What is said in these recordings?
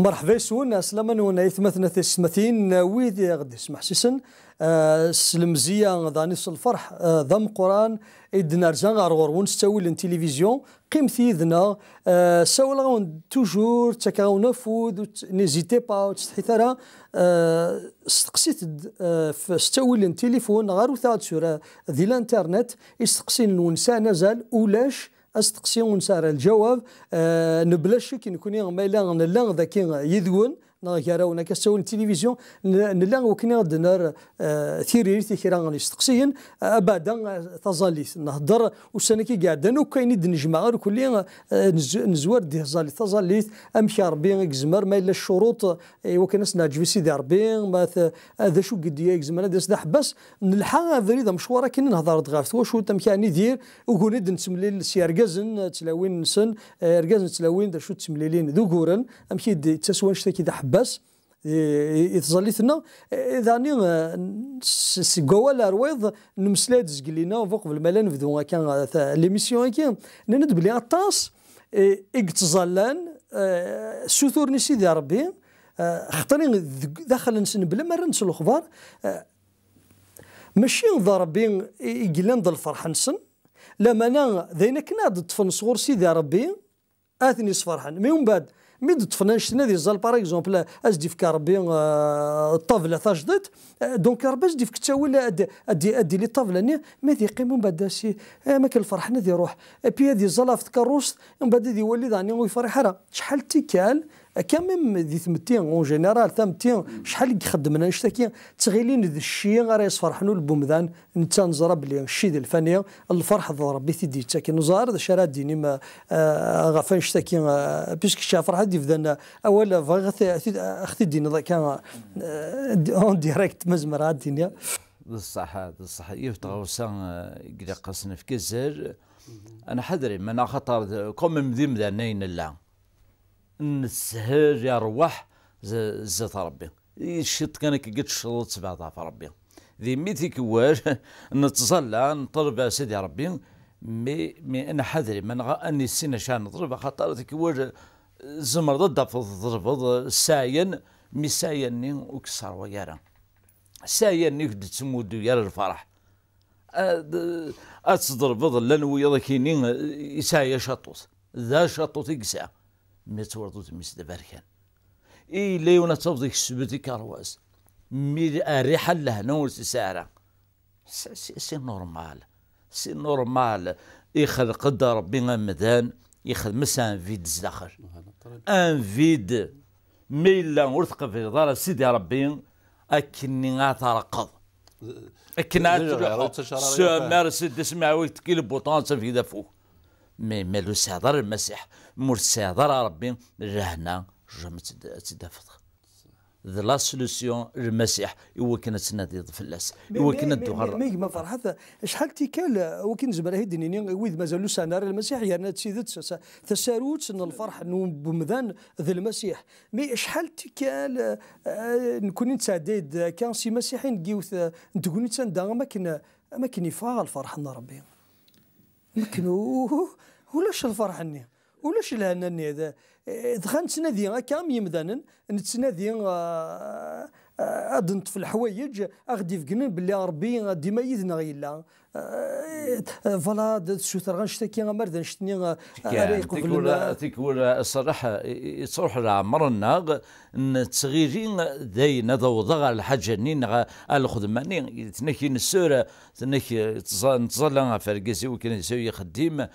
مرحبا يسون اسلاما ونا يثمثنا ثمثين ويدي غدي يسمح سيسن السلمزيه ضاني الفرح ضم قران ادنا رجان غارغور ونستوي التلفزيون قيمتي ذنا ساولا توجور تكاونا فود نيزيتي با تستحيثرا استقسيت استوي التليفون غارو ثاد سورة ذي الانترنت استقسين ونسا نزال ولاش استقسي ونسار الجواب نبلاش كي نكون مايلا نلا ذاك يذون نغيراونا كاستوي التلفزيون نلا وكنا دنار ثيرير كرا غنستقسيين ابدا تظاليت نهضر وسنكي قاعدين وكاين نجمع كل نزوار دي تظاليت امشي ربي يزمر ما الا الشروط وكان ناجبي سيدي ربي ما هذا شو قد يزمر هذا سدا حبس نلحق فريد مشواره كي نهضر غاف واش تمكاني دير وكون نتمليل سي ركازن تلاوين نسن ركازن تلاوين دا شو تمليلين ذكورا امشي تسوى شتي بس يتظليتنا اذا سكوا رويض نمسلاد زقلينا فوق بالملا نبدو كان ليميسيون كي ند بلي اطاس اكتظلان سثور سيدي ربي خطرين داخل نسن بلا ما ننسى الاخبار ماشي ضربي يقلن ضل الفرح نسن لما انا ذينا كنا طفن صغور سيدي ربي اثني صفرحان من بعد ميد طفناش نادي زال باغ اكزومبل ازدي في كربي الطاوله تجدت دونك ربي ازدي في كتاوي ادي لي الطاوله ني ما يقيموا من بعد سي ما كان الفرح نادي يروح بي هذه زلا في كروس من بعد يولي ضاني ويفرح راه شحال تيكال كاميم دي ثمتين اون جينيرال ثمتين شحال يخدمنا نشتكي تغيلين ذا الشيء غير يصفرحنوا البومذان نتا نزرى بلي الشي ديال الفانيه الفرح ضربي تيدي تاكي نزار شرا ديني ما غافا نشتكي بيسك شا فرحه دي فدان اول اختي دينا كان اون ديريكت مزمر الدنيا الصح يفتغوسا قد قصنا في كزر انا حذري من خطر كوم مذيم ذانين لا نسهر يروح زات ربي الشط كان كي قد شروط سبعة في ربي ذي ميتيك واش نتظلى نطلب سيدي ربي مي انا حذري من اني السنه شان نضرب خاطر ذيك واش زمر ضد في الضرب ساين مي سايني وكسر ويارا سايني كد تمود يا الفرح أتصدر لان ويا كاينين يسايا شطوط ذا شطوط يقسى مي تورطوت ميس دبركان اي ليونا تفضيك سبتي كارواز مي الريحه لهنا والسعره سي نورمال سي نورمال يخلق قدر ربي مدان يخدم مسا فيد زداخل ان فيد ميلا ورثق في دار سيدي ربي اكني غاترقض اكن سمار سيدي سمعويت كيلو بوطون في ذا فوق مالو سيهضر المسيح مور سيهضر ربي رهنا جمت تدافض ذا لا سوليسيون المسيح هو كانت تنادي فلاس هو كانت تغرى ما فرحت شحال تيكال وكن زبر هيدني ويد مازالو سنار المسيح يعني تسيدت تساروت ان الفرح بمذان ذا المسيح مي شحال تيكال نكون نتعديد كان سي مسيحي نجيوث نتقول نتسندا ما كان يفاغ الفرح ان ربي يمكن ولاش الفرح ني ولاش الهنا هذا دخلت نتنادي كام يمدانا نتنادي أدنت في الحوايج أغدي في جنين باللي ربي ديما يذنا غيلا فلا شو غنشتكي مرضى نشتني تيكول الصراحة تصروح لعمرنا نتغيرين داين ضوضاء الحاجة نين الخدمانين تنكي السورة تنكي نتظل فرقسي وكان يسوي خديم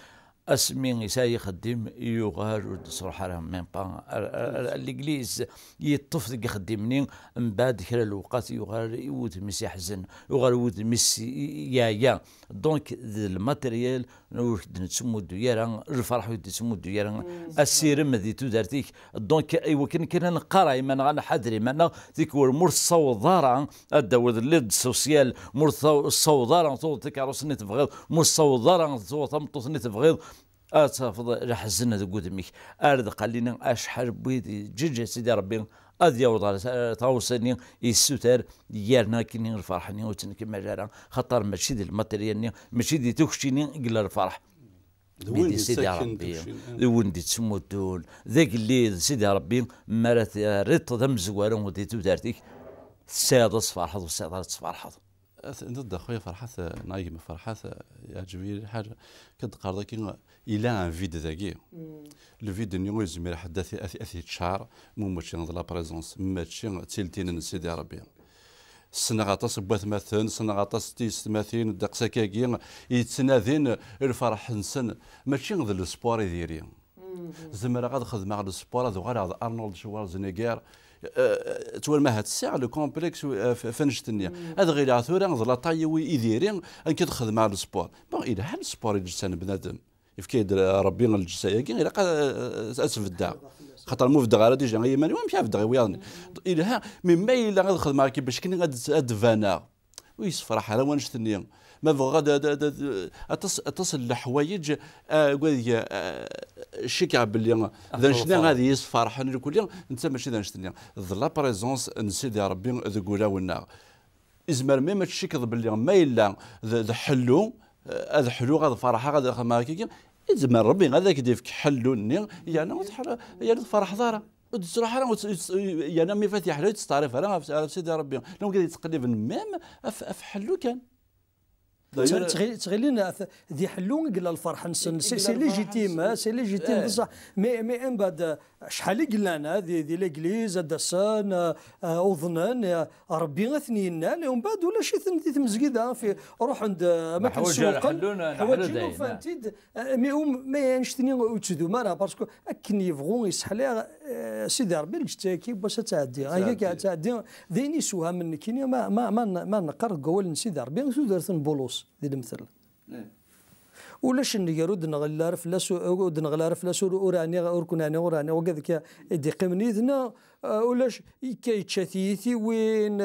اسمي يساي يخدم يغار صراحه راه ميم با الانجليز يطفق يخدمني من بعد كرا الوقت يغار يود ميسي حزن يغار يود ميسي يا دونك الماتريال نسمو ديارا الفرح ودي تسمو ديارا السيرم ذي تدارتيك دونك ايوا كان نقرا ما انا حذري ما ذيك مور الصوضاره الدور الليد سوسيال مور الصوضاره صوتك عروسني تبغيض مور الصوضاره صوتك تبغيض اتفض راح حزنا قدامك ارد قال لنا اشحال بيدي جيجي سيدي ربي اذ يوضع توصلني يسوتر يارنا كني الفرحني وتنك مجارا خطر ماشي ديال الماتيريال ماشي دي تخشيني قل الفرح بيدي سيدي ربي وين دي تسموتون ذاك اللي سيدي ربي مرات ريت ذم زوارون ودي تودارتيك السيادة تصفرحض والسيادة تصفرحض ضد اخويا فرحات نايم فرحات يعجبني حاجه كتقرا كي الى ان فيد ذاكي لو فيد نيو يزمر حدث اثي تشار مو ماشي لا بريزونس ماشي تيلتين سيدي ربي السنه غاطاس بوات مثلا السنه غاطاس تيس مثلا داقسا كاكي يتنادين الفرح نسن ماشي ذا السبور يديري زمر غاد خدمه على السبور هذا غير ارنولد شوارزنيغر تول ما هاد الساعه لو كومبلكس فنجتني هذا غير عثورا ظل طاي ويديرين ان كتخدم على السبور بون الى حال السبور يجسن بنادم يفكيد ربي الجسايه كي غير اسف الدار خاطر مو في الدغاره ديجا يماني ومشى في الدغ وياضني الى مما الا غاد خدمه كي باش كني غاد فانا ويصفرح على ونجتني ما غاد اتصل لحوايج الشكع باللي ذا شنو غادي يصفرحني الكل انت ماشي ذا شنو لا بريزونس نسيدي ربي ذكولا ونا ازمر ما تشكض باللي ما الا ذا حلو هذا حلو غاد فرحه غاد خدمه كي ازمر ربي غاداك يديفك حلوني يعني الفرح داره تروح انا يعني مي فاتح حلو تستعرف انا سيدي ربي لو قاعد يتقلب مام افحلو كان تغيلين ذي حلون قال الفرح نسن سي ليجيتيم سي ليجيتيم بصح مي من بعد شحال قلنا ذي ليغليز دسان اوظنان ربي غثنينا ومن بعد ولا شي ثنتي مزقيده في روح عند اماكن السوق حوايج فانتيد ما نشتني وتشدو مانا باسكو اكن يبغون يسحلي سيدي ربي الجتاكي باش تعدي هي كاع تعدي ذيني سوها من كينيا ما نقر قول سيدي ربي سودرت بولوس ذي المثل ولاش نيرود نغلار فلاس ود نغلار فلاس وراني وركناني وراني وكذاك يدي قمنيتنا ولاش كيتشاتيتي وين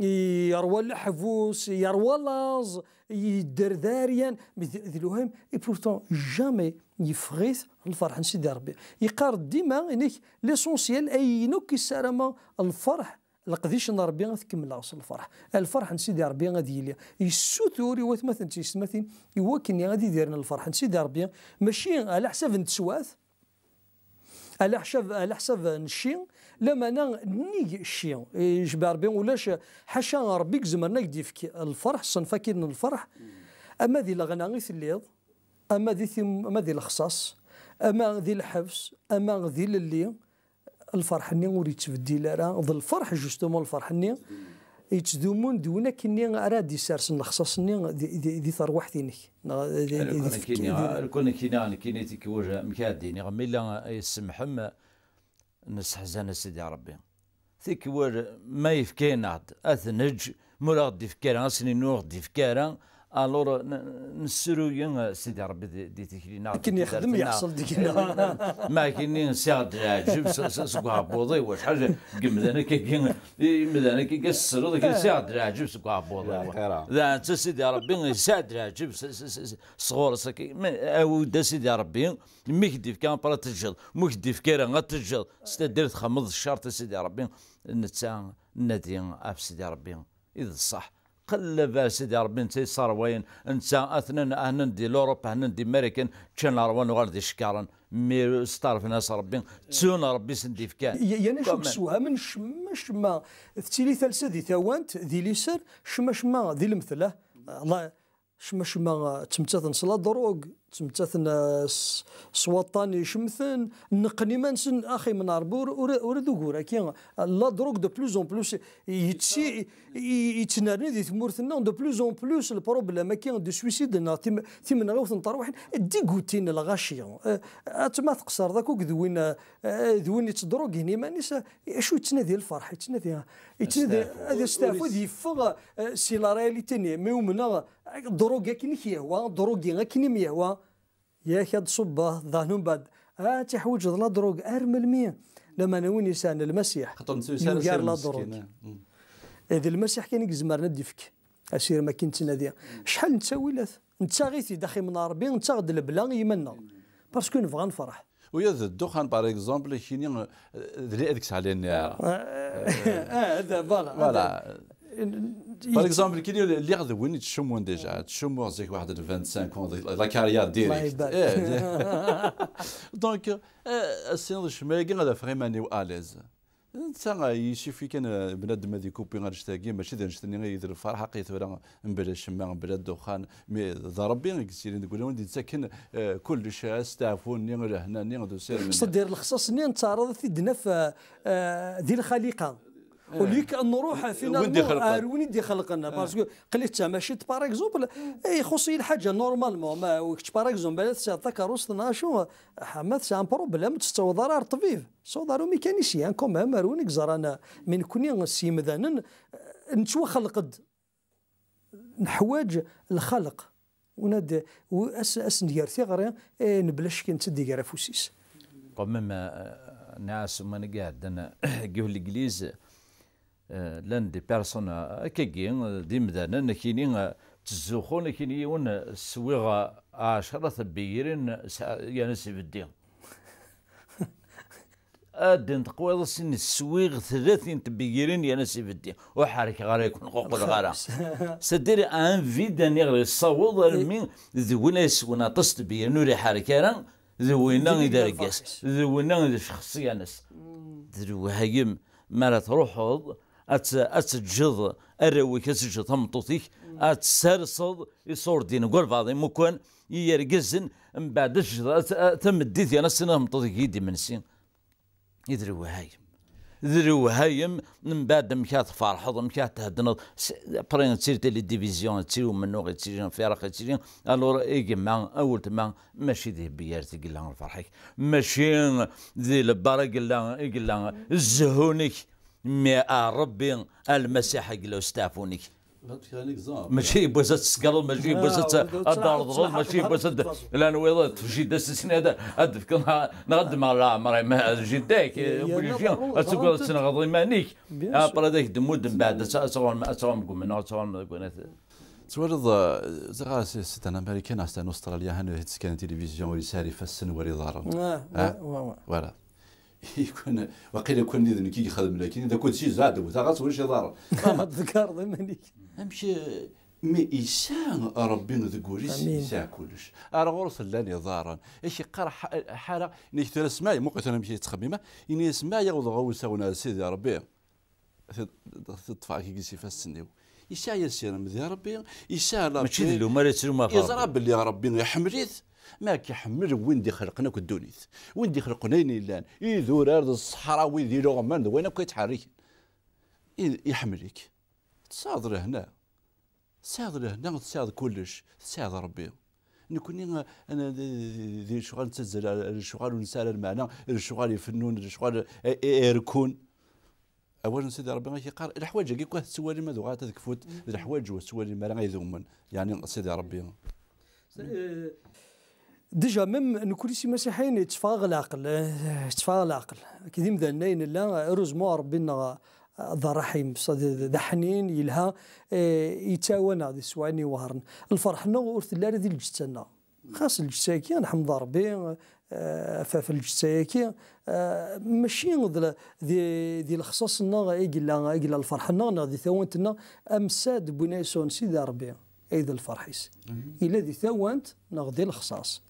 يروى الحفوس يروى لاز يدير داريا ذي الوهم اي بورتون جامي يفغيث الفرح نسيدي ربي يقار ديما انك ليسونسيال اي نوك يسارما الفرح لقديش ان ربي غتكمل اصل الفرح نسيدي ربي غادي يلي يسوتوري وثمثل تيسمثين يوكني غادي يديرنا الفرح نسيدي ربي ماشي على حساب نتسواث على حساب نشي لما انا نيجي الشي يجبر ربي ولاش حاشا ربي زمرنا يديفك الفرح صنفاكين الفرح اما ذي لغنا غيث الليض اما ذي الخصاص اما ذي الحبس اما ذي اللي الفرح ني وريت تبديل راه ظل الفرح جوستومون الفرح ني يتدومون دونا كني راه يسارس نخصص ني دي ثروح ثينك كون كاين تيكوج مكاديني غمي لا يسمح نسحزن سيدي ربي تيكوج ما يفكينا اثنج مولا غدي فكاره سنين نور غدي فكاره الور نسرو سيدي ربي دي تكلينا كن يخدم يحصل ديكنا ما كاينين ساعد عجب سكوا بوضي واش حاجه قمدنا كي مدانا كي قصروا ذاك ساعد عجب سكوا بوضي لا انت سيدي ربي ساعد عجب صغور سكي او سيدي ربي مكدي كان برا تجل مكدي فكره غتجل استدير تخمض الشرط سيدي ربي نتا نادي اف سيدي ربي اذا صح قلب سيدي ربي انت صار وين انت اثنين هنندي لوروب هنندي امريكان كان روان وغادي شكارا مي ستار ناس ربي تسونا ربي سندي فكان يعني شوك سوها من مش ما تيلي ثالثه ذي ثوانت ذي ليسر شما ذي المثله الله شما تمتثن صلا دروغ تمتثن سواطاني شمثن نقني منسن اخي من عربور ورد غورا كي لا دروغ دو بلوز اون بلوس يتنارني دي ثمورثنا دو بلوز اون بلوس البروبليم كاين دو سويسيد تيمن غوث نطروح ديغوتين الغاشيون تما تقصر ذاك ذوين يتدروغ هني مانيس شو يتنادي الفرح يتنادي هذا ستافو يفغ سي لا رياليتي مي ومنا دروغ كاين هو دروغ كاين مي هو ياك هاد صبه ظهنهم بعد تحوج لا دروغ ارمل مية لما نوين يسان المسيح يقار لا دروغ هذا المسيح كان يزمرنا ديفك اسير ما كنت نادي شحال نتساوي لاث انت غيثي داخل من ربي انت غد البلا يمنا باسكو نبغى نفرح ويا الدخان باغ اكزومبل كاين ذري هذيك على النار هذا فوالا باغ اكزومبل كي اللي غادي وين تشمون ديجا تشمون زيك واحد 25 لا كارير ديريكت دونك السينو شماكي غادا فريمون نيو اليز تا يشوفي كان بنادم هذيك كوبي غنشتاقي ماشي نشتني غير يدير الفرحه قيت ولا بلا شماغ بلا الدخان مي ضربي يصير نقول ولدي ساكن كل شيء استعفوني غير هنا ني غادي سير دير الخصاص ني تعرض في دنف ديال الخليقه وليك نروح فينا وين يدي خلقنا باسكو قلت ماشي باغ اكزومبل يخصني الحاجه نورمالمون ما وقت باغ اكزومبل تذكر وسطنا شو حمات سي ان بروبليم تستوى ضرر طبيب سو ضرو ميكانيسيان كوم مارونيك زرانا من كوني السي مثلا نتوا خلقد نحواج الخلق وناد اس ندير ثغري نبلاش كنت دير فوسيس قمم ناس من قاعد انا قول الانجليز لان دي بيرسون كاين دي مدانا كاينين تزوخون كاين يون السويغه 10 بيرين يعني سي بدي ادن تقوى سن السويغ 30 تبيرين يعني سي بدي وحرك غير يكون قوق الغرا سدير ان فيداني غير الصوض من ذوينا سونا تصت بي نوري حركه ذوينا يدرقس ذوينا شخصيه ناس ذو هايم ما تروحوا أتجد أروي كتجد تمطوطيك أتسرصد يصور دين قول بعضي ممكن يرقزن من بعد تمديت أنا السنة مطوطيك يدي من سين يدرو هايم من بعد مكات فرحض مكات تهدنض برين تصير تلي ديفيزيون تصير من نوع تصير فرق تصير الور ايجي ما اول تما ماشي ذي بيارتي قلنا الفرحك ماشي ذي البرق قلنا الزهونك مع ربي المسيح قالوا استعفونك ماشي بوزات تسقل ماشي بوزات الدار ماشي بوزات لان ويضت في جده السنه هذا ادفك نقدم على عمري ما جداك بوليسيون تقول تنغضي مانيك ابرا ذاك دمود من بعد اصور نقول من اصور نقول تولد زغا سيت انا امريكان استان استراليا هنا كان تلفزيون ورسالي فسن وريضار فوالا يكون وقيل يكون اذا كي يخدم لكن اذا كنت شي زاد وتغاص ولا شي ضار ما تذكر ضمنك امشي مي إيسان ربي ذكوريس إيسان كلش أرغورس لاني ضارا إيش يقرا حالة إنك تسمع ممكن أنا مشي تخممه إني اسمع يغض غوسا ونا سيدي ربي تطفى كي يجي فاسنيو إيسان يسير مذي ربي إيسان ماشي ذي ما يصير ما يزرب اللي ربي يحمليث ما كيحمل وين دي خلقنا كدونيث وين دي خلقنايني لان يذور أرض الصحراء وين دي لغمان وين كيتحرك يحملك تصادر هنا تصادر هنا تصاد كلش تصاد ربي نكون انا ذي شغال تسجل الشغال ونسال المعنى الشغال يفنون الشغال يركون اولا سيدي ربي ما كيقال الحوايج كي كون السوالي ما دوغا تكفوت الحوايج والسوالي ما غيذومن يعني سيدي ربي ديجا ميم نكون سي مسيحيين يتفاغ العقل كي ديما ذنين لا روزمو ربنا ذا رحيم ذا حنين يلها يتاونا ذي سواني وهرن الفرح نغورث لا ذي الجتنا خاص الجتاكي نحمد ربي في الجتاكي ماشي ذي الخصاص نا يقلا الفرح نا ذي ثوانتنا امساد بنايسون سيدي ربي ايضا الفرحيس الا ذي ثوانت نغذي الخصاص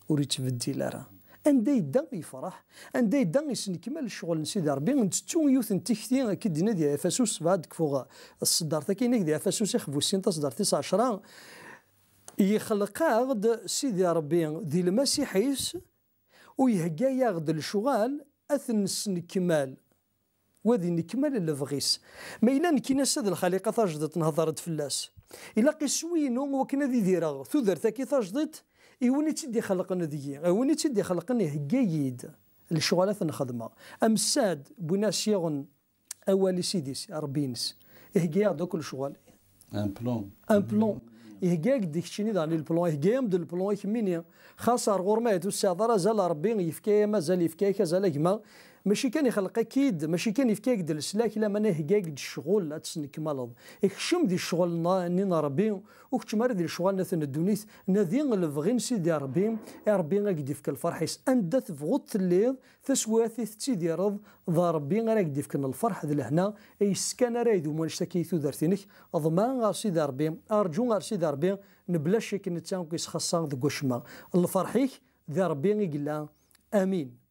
وريت تبدي لرا عندي يدا يفرح عندي يدا يكمل الشغل سيدي ربي نتو يوث نتيختي اكيد نادي افاسوس بعد كفوغ الصدار كاين دي افاسوس يخفو سين تصدر 19 يخلق غد سيدي ربي ذي المسيحيس ويهكا ياخذ الشغال اثنس نكمال وذي نكمل الفغيس ما الا نكيناس هذه الخليقه تجدت نهضرت فلاس الا قسوينو وكنا ذي ديرا ثذر تاكي تجدت وين تدي خلقنا ذي وين تدي خلقنا هكايد الشغلات نخدمها امساد بناس يغن اولي سيديس ربينس هكايا دوك الشغل ان بلون هكاك ديكشيني داني البلون هكايا مد البلون يكميني خاصة غورمات والسعذرة زال ربي يفكايا مازال يفكايا كازال كما ماشي كان يخلق اكيد ماشي كان يفكاك د السلاك الا ماني هكاك الشغل لا تسنك مالض يكشم دي الشغل نينا ربي وكتمر دي الشغل نثن الدونيث نذي الفغين سيدي ربي ربي غادي يفك الفرح اندى تفغط الليل تسواتي تسيدي رض ذا ربي غادي يفك الفرح ذ لهنا اي سكان رايدو ما نشتكي ثودرتينك اضمان غير سيدي ربي ارجو غير سيدي ربي نبلا شك نتسان كيس خاصه ذ الفرحيك ذا ربي يقول امين.